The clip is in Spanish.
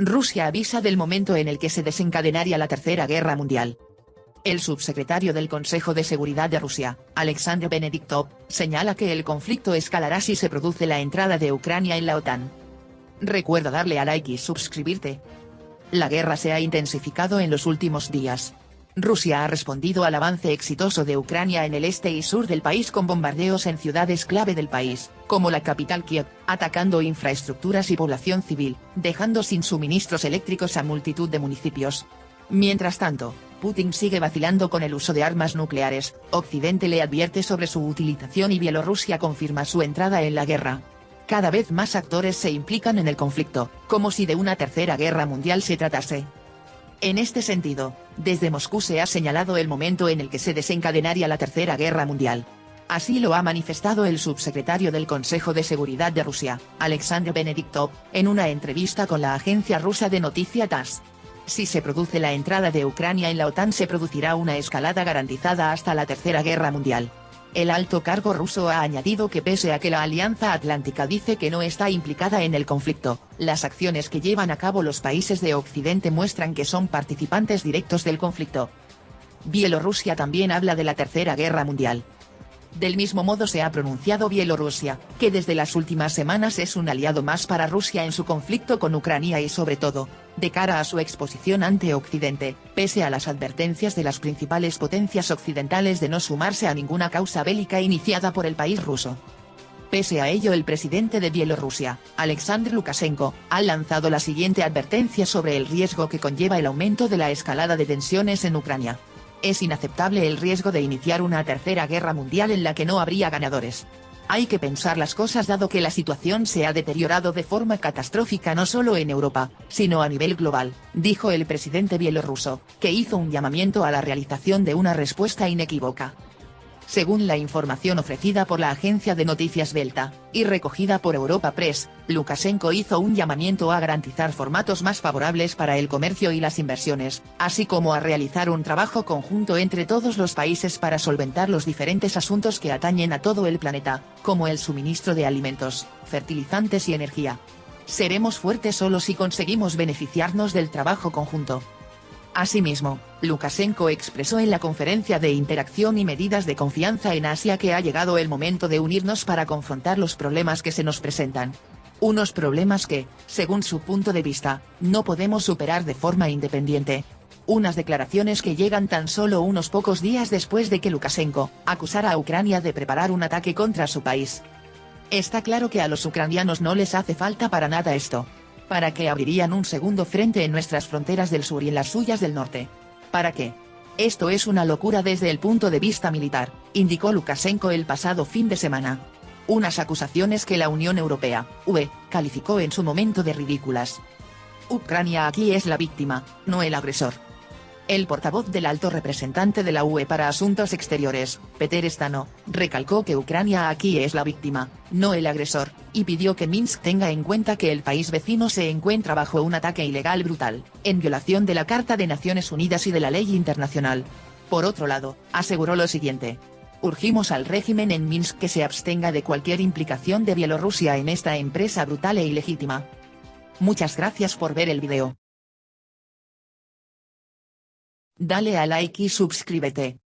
Rusia avisa del momento en el que se desencadenaría la Tercera Guerra Mundial. El subsecretario del Consejo de Seguridad de Rusia, Alexander Venediktov, señala que el conflicto escalará si se produce la entrada de Ucrania en la OTAN. Recuerda darle a like y suscribirte. La guerra se ha intensificado en los últimos días. Rusia ha respondido al avance exitoso de Ucrania en el este y sur del país con bombardeos en ciudades clave del país, como la capital Kiev, atacando infraestructuras y población civil, dejando sin suministros eléctricos a multitud de municipios. Mientras tanto, Putin sigue vacilando con el uso de armas nucleares, Occidente le advierte sobre su utilización y Bielorrusia confirma su entrada en la guerra. Cada vez más actores se implican en el conflicto, como si de una tercera guerra mundial se tratase. En este sentido, desde Moscú se ha señalado el momento en el que se desencadenaría la Tercera Guerra Mundial. Así lo ha manifestado el subsecretario del Consejo de Seguridad de Rusia, Alexander Venediktov, en una entrevista con la agencia rusa de noticia TASS. Si se produce la entrada de Ucrania en la OTAN se producirá una escalada garantizada hasta la Tercera Guerra Mundial. El alto cargo ruso ha añadido que pese a que la Alianza Atlántica dice que no está implicada en el conflicto, las acciones que llevan a cabo los países de Occidente muestran que son participantes directos del conflicto. Bielorrusia también habla de la Tercera Guerra Mundial. Del mismo modo se ha pronunciado Bielorrusia, que desde las últimas semanas es un aliado más para Rusia en su conflicto con Ucrania y sobre todo, de cara a su exposición ante Occidente, pese a las advertencias de las principales potencias occidentales de no sumarse a ninguna causa bélica iniciada por el país ruso. Pese a ello el presidente de Bielorrusia, Alexander Lukashenko, ha lanzado la siguiente advertencia sobre el riesgo que conlleva el aumento de la escalada de tensiones en Ucrania. Es inaceptable el riesgo de iniciar una tercera guerra mundial en la que no habría ganadores. Hay que pensar las cosas dado que la situación se ha deteriorado de forma catastrófica no solo en Europa, sino a nivel global, dijo el presidente bielorruso, que hizo un llamamiento a la realización de una respuesta inequívoca. Según la información ofrecida por la agencia de noticias Belta, y recogida por Europa Press, Lukashenko hizo un llamamiento a garantizar formatos más favorables para el comercio y las inversiones, así como a realizar un trabajo conjunto entre todos los países para solventar los diferentes asuntos que atañen a todo el planeta, como el suministro de alimentos, fertilizantes y energía. Seremos fuertes solo si conseguimos beneficiarnos del trabajo conjunto. Asimismo, Lukashenko expresó en la conferencia de interacción y medidas de confianza en Asia que ha llegado el momento de unirnos para confrontar los problemas que se nos presentan. Unos problemas que, según su punto de vista, no podemos superar de forma independiente. Unas declaraciones que llegan tan solo unos pocos días después de que Lukashenko acusara a Ucrania de preparar un ataque contra su país. Está claro que a los ucranianos no les hace falta para nada esto. ¿Para qué abrirían un segundo frente en nuestras fronteras del sur y en las suyas del norte? ¿Para qué? Esto es una locura desde el punto de vista militar, indicó Lukashenko el pasado fin de semana. Unas acusaciones que la Unión Europea, UE, calificó en su momento de ridículas. Ucrania aquí es la víctima, no el agresor. El portavoz del alto representante de la UE para Asuntos Exteriores, Peter Stano, recalcó que Ucrania aquí es la víctima, no el agresor, y pidió que Minsk tenga en cuenta que el país vecino se encuentra bajo un ataque ilegal brutal, en violación de la Carta de Naciones Unidas y de la ley internacional. Por otro lado, aseguró lo siguiente. Urgimos al régimen en Minsk que se abstenga de cualquier implicación de Bielorrusia en esta empresa brutal e ilegítima. Muchas gracias por ver el video. Dale a like y suscríbete.